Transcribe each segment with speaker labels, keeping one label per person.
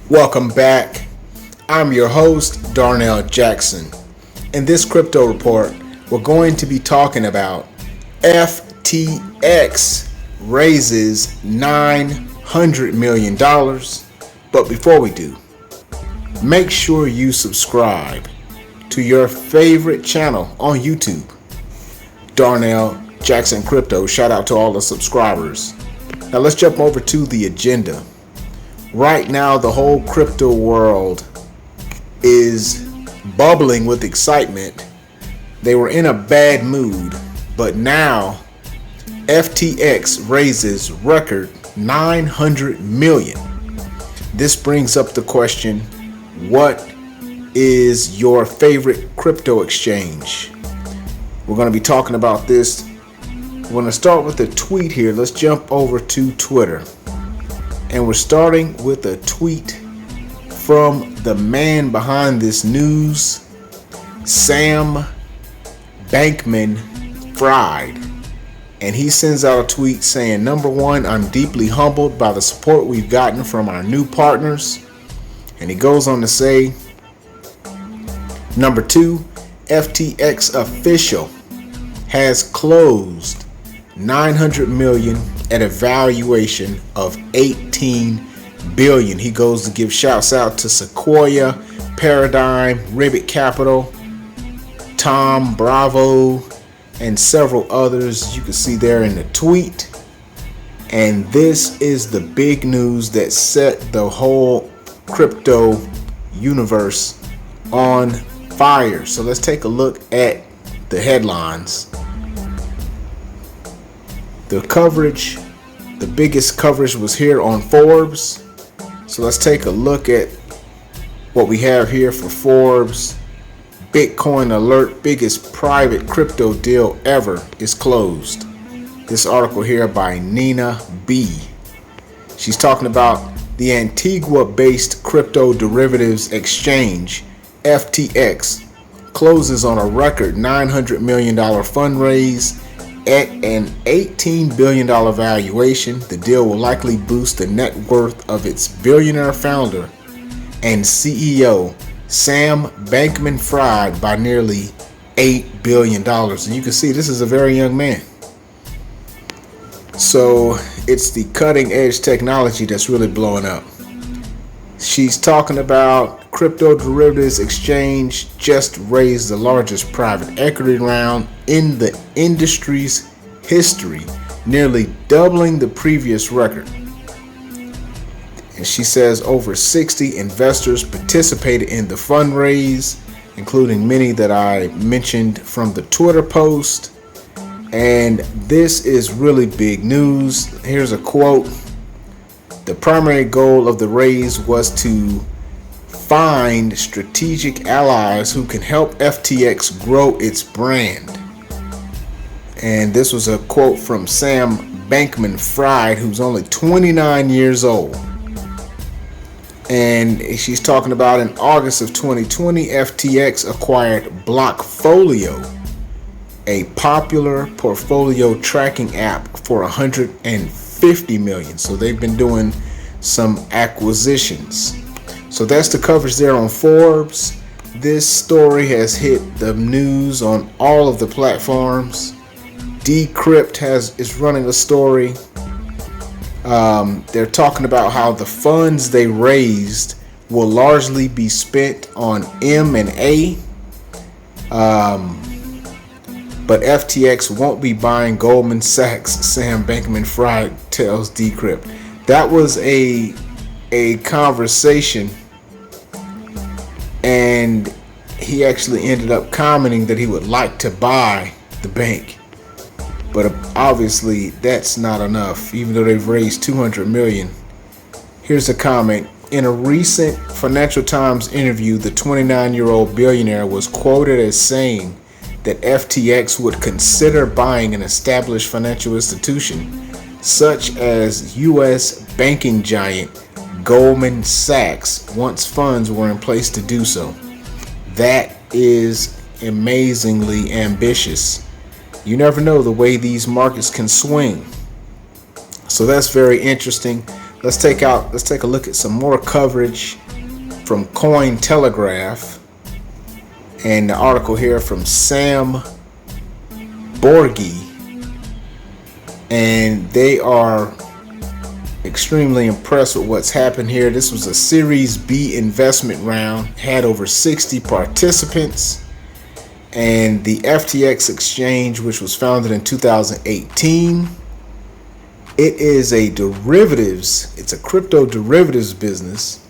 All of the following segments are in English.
Speaker 1: Welcome back. I'm your host, Darnell Jackson. In this crypto report, we're going to be talking about FTX raises $900 million. But before we do, make sure you subscribe to your favorite channel on YouTube, Darnell Jackson Crypto. Shout out to all the subscribers. Now let's jump over to the agenda. Right now, the whole crypto world is bubbling with excitement. They were in a bad mood, but now FTX raises record $900 million. This brings up the question, what is your favorite crypto exchange? We're going to be talking about this. We're going to start with a tweet here. Let's jump over to Twitter. And we're starting with a tweet from the man behind this news, Sam Bankman-Fried. And he sends out a tweet saying, number one, I'm deeply humbled by the support we've gotten from our new partners. And he goes on to say, number two, FTX official has closed $900 million at a valuation of $18 billion. He goes to give shouts out to Sequoia, Paradigm, Ribbit Capital, Tom Bravo, and several others you can see there in the tweet. And this is the big news that set the whole crypto universe on fire. So let's take a look at the headlines. The coverage, the biggest coverage was here on Forbes. So let's take a look at what we have here for Forbes. Bitcoin alert, biggest private crypto deal ever is closed. This article here by Nina B. She's talking about the Antigua-based crypto derivatives exchange, FTX, closes on a record $900 million fundraise at an $18 billion valuation. The deal will likely boost the net worth of its billionaire founder and CEO, Sam Bankman-Fried, by nearly $8 billion. And you can see this is a very young man. So it's the cutting edge technology that's really blowing up. She's talking about crypto derivatives exchange just raised the largest private equity round in the industry's history, nearly doubling the previous record. And she says over 60 investors participated in the fundraise, including many that I mentioned from the Twitter post. And this is really big news. Here's a quote. The primary goal of the raise was to find strategic allies who can help FTX grow its brand. And this was a quote from Sam Bankman-Fried, who's only 29 years old. And she's talking about in August of 2020, FTX acquired Blockfolio, a popular portfolio tracking app, for $150 million. So they've been doing some acquisitions. So that's the coverage there on Forbes. This story has hit the news on all of the platforms. Decrypt is running a story. They're talking about how the funds they raised will largely be spent on M&A. But FTX won't be buying Goldman Sachs, Sam Bankman-Fried tells Decrypt. That was a conversation, and he actually ended up commenting that he would like to buy the bank. But obviously that's not enough, even though they've raised $200 million. Here's a comment. In a recent Financial Times interview, the 29-year-old billionaire was quoted as saying that FTX would consider buying an established financial institution, such as U.S. banking giant Goldman Sachs, once funds were in place to do so. That is amazingly ambitious. You never know the way these markets can swing. So that's very interesting. Let's take a look at some more coverage from Cointelegraph, and the article here from Sam Borghi, and they are extremely impressed with what's happened here. This was a Series B investment round, had over 60 participants, and the FTX exchange, which was founded in 2018, it is it's a crypto derivatives business,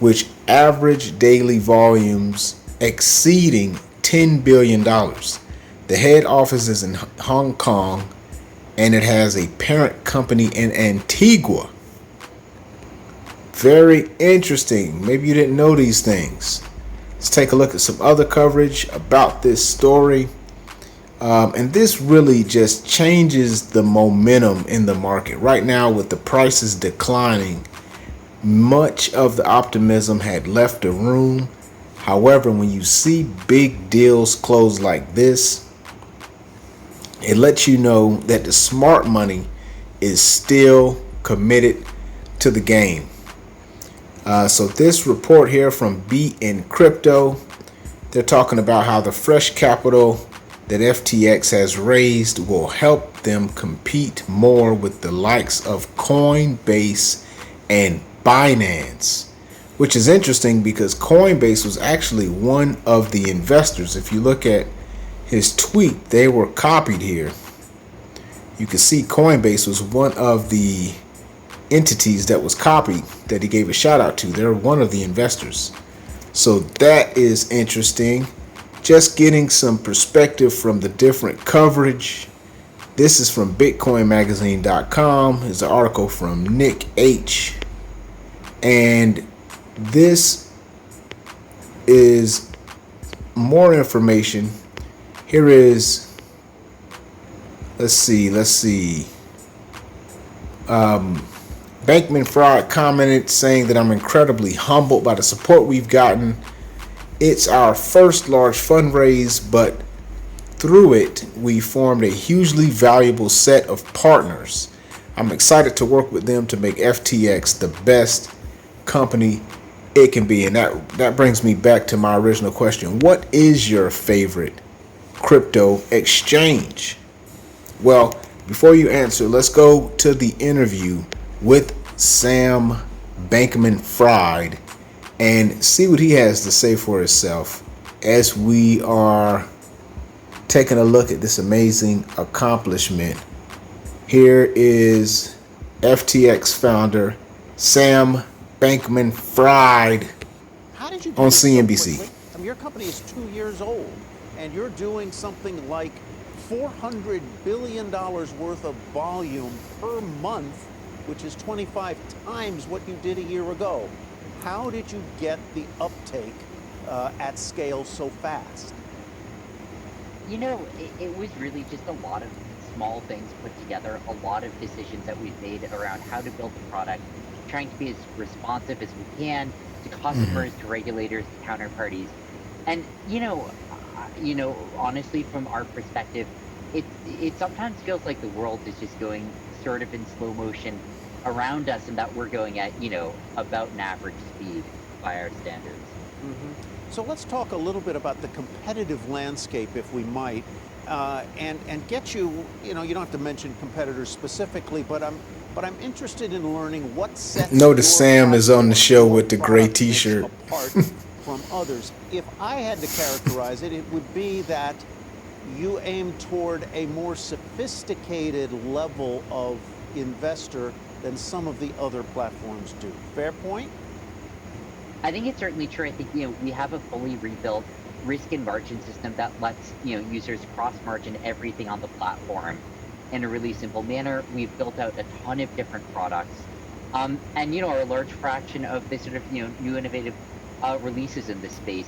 Speaker 1: which average daily volumes exceeding $10 billion. The head office is in Hong Kong, and it has a parent company in Antigua. Very interesting. Maybe you didn't know these things. Let's take a look at some other coverage about this story. And this really just changes the momentum in the market. Right now, with the prices declining, much of the optimism had left the room. However, when you see big deals close like this, it lets you know that the smart money is still committed to the game. So this report here from BN Crypto, they're talking about how the fresh capital that FTX has raised will help them compete more with the likes of Coinbase and Binance, which is interesting because Coinbase was actually one of the investors. If you look at his tweet, they were copied here. You can see Coinbase was one of the entities that was copied that he gave a shout out to. They're one of the investors. So that is interesting. Just getting some perspective from the different coverage. This is from BitcoinMagazine.com. It's an article from Nick H. And this is more information. Here is, let's see. Bankman-Fried commented saying that I'm incredibly humbled by the support we've gotten. It's our first large fundraise, but through it, we formed a hugely valuable set of partners. I'm excited to work with them to make FTX the best company it can be. And that brings me back to my original question. What is your favorite crypto exchange? Well, before you answer, let's go to the interview with Sam Bankman-Fried and see what he has to say for himself as we are taking a look at this amazing accomplishment. Here is FTX founder Sam Bankman-Fried on CNBC.
Speaker 2: Your company is 2 years old, and you're doing something like $400 billion worth of volume per month, which is 25 times what you did a year ago. How did you get the uptake at scale so fast?
Speaker 3: You know, it was really just a lot of small things put together, a lot of decisions that we've made around how to build the product, trying to be as responsive as we can to customers, to regulators, to counterparties. And, honestly, from our perspective, it sometimes feels like the world is just going sort of in slow motion around us, and that we're going at, about an average speed by our standards.
Speaker 2: So let's talk a little bit about the competitive landscape, if we might, and get you, you don't have to mention competitors specifically, but I'm interested in learning what sets
Speaker 1: Notice Sam is on the show with the gray t-shirt.
Speaker 2: Apart from others. If I had to characterize it, it would be that you aim toward a more sophisticated level of investor than some of the other platforms do. Fair point?
Speaker 3: I think it's certainly true. I think, we have a fully rebuilt risk and margin system that lets, users cross-margin everything on the platform in a really simple manner. We've built out a ton of different products. And, a large fraction of the sort of, new innovative releases in this space,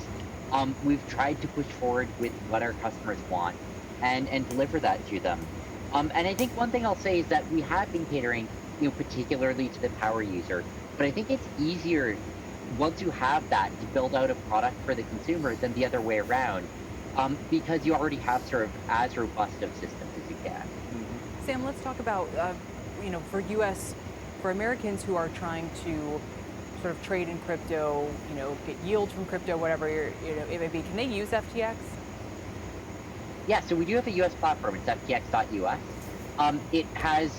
Speaker 3: we've tried to push forward with what our customers want and deliver that to them. And I think one thing I'll say is that we have been catering, particularly to the power user, but I think it's easier once you have that to build out a product for the consumer than the other way around, because you already have sort of as robust of systems as you can.
Speaker 4: Sam, let's talk about, for U.S. for Americans who are trying to sort of trade in crypto, get yield from crypto, whatever it may be, can they use FTX?
Speaker 3: Yeah, so we do have a U.S. platform. It's ftx.us. It has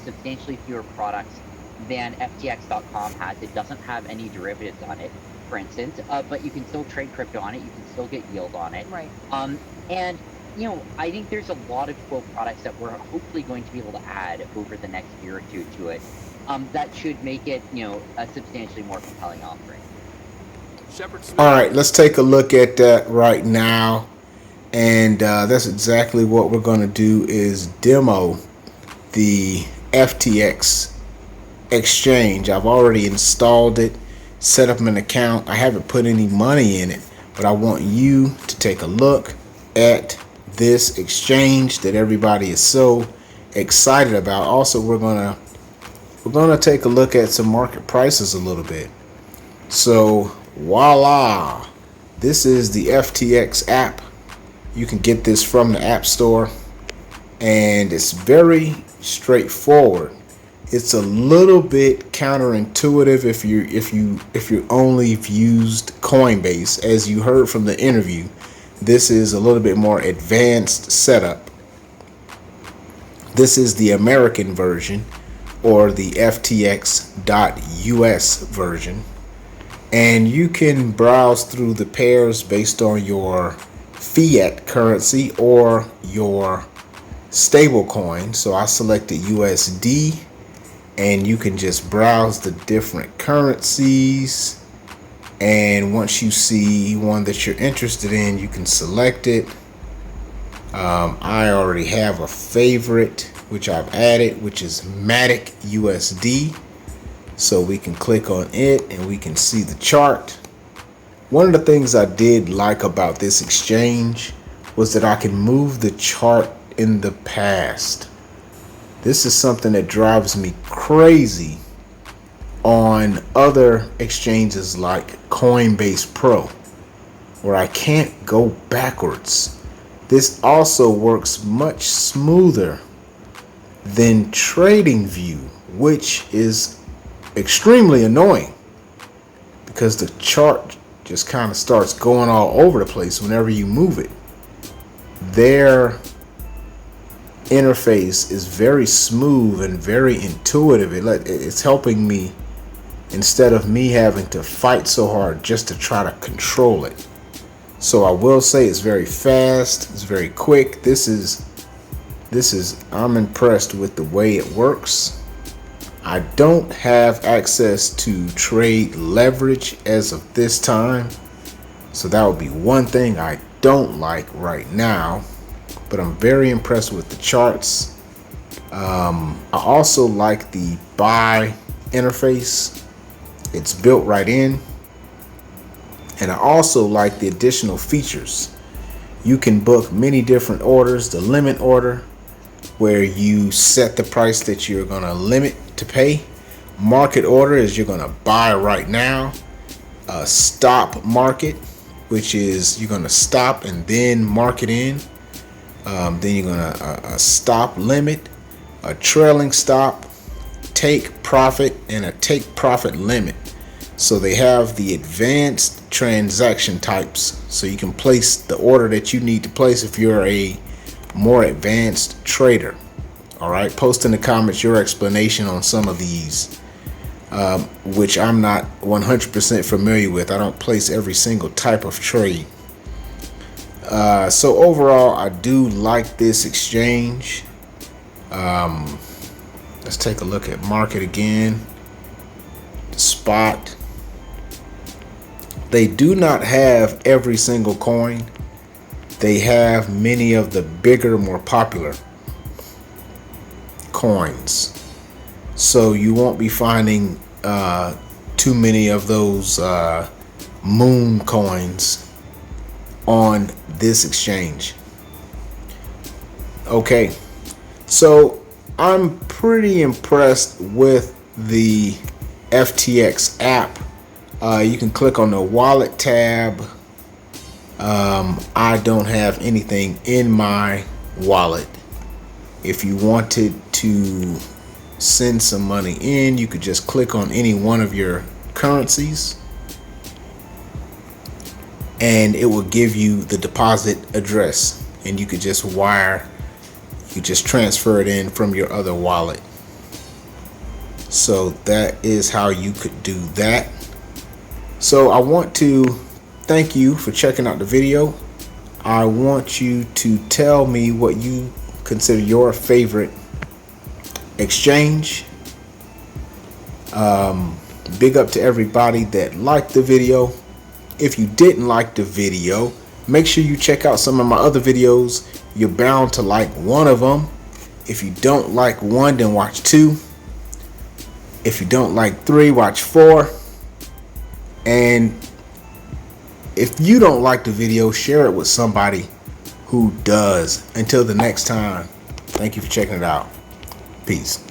Speaker 3: substantially fewer products than ftx.com has. It doesn't have any derivatives on it, for instance, but you can still trade crypto on it. You can still get yield on it.
Speaker 4: Right.
Speaker 3: And I think there's a lot of cool products that we're hopefully going to be able to add over the next year or two to it. That should make it, a substantially more compelling offering.
Speaker 1: All right, let's take a look at that right now. And that's exactly what we're going to do is demo the FTX exchange. I've already installed it, set up an account. I haven't put any money in it, but I want you to take a look at this exchange that everybody is so excited about. Also, we're gonna take a look at some market prices a little bit. So voila, this is the FTX app. You can get this from the App Store, and it's very straightforward. It's a little bit counterintuitive if you only used Coinbase. As you heard from the interview, this is a little bit more advanced setup. This is the American version, or the FTX.US version, and you can browse through the pairs based on your fiat currency or your stable coin. So I selected USD, and you can just browse the different currencies, and once you see one that you're interested in, you can select it. I already have a favorite which I've added, which is Matic USD, so we can click on it and we can see the chart. One of the things I did like about this exchange was that I can move the chart in the past. This is something that drives me crazy on other exchanges like Coinbase Pro, where I can't go backwards. This also works much smoother than TradingView, which is extremely annoying because the chart just kind of starts going all over the place whenever you move it. Their interface is very smooth and very intuitive. It's helping me instead of me having to fight so hard just to try to control it. So I will say it's very fast, it's very quick. I'm impressed with the way it works. I don't have access to trade leverage as of this time, so that would be one thing I don't like right now, but I'm very impressed with the charts. I also like the buy interface. It's built right in, and I also like the additional features. You can book many different orders. The limit order, where you set the price that you're going to limit to pay. Market order is you're going to buy right now. A stop market, which is you're going to stop and then market in. Then you're going to a stop limit, a trailing stop, take profit, and a take profit limit. So they have the advanced transaction types, so you can place the order that you need to place if you're a more advanced trader. All right, post in the comments your explanation on some of these, which I'm not 100% familiar with. I don't place every single type of trade. So overall, I do like this exchange. Let's take a look at market again. Spot. They do not have every single coin. They have many of the bigger, more popular coins. So you won't be finding too many of those moon coins on this exchange. Okay, so I'm pretty impressed with the FTX app. You can click on the wallet tab. I don't have anything in my wallet. If you wanted to send some money in, you could just click on any one of your currencies and it will give you the deposit address, and you could just transfer it in from your other wallet. So that is how you could do that. So I want to thank you for checking out the video. I want you to tell me what you consider your favorite exchange. Big up to everybody that liked the video. If you didn't like the video, make sure you check out some of my other videos. You're bound to like one of them. If you don't like one, then watch two. If you don't like three, watch four. And if you don't like the video, share it with somebody who does. Until the next time, thank you for checking it out. Peace.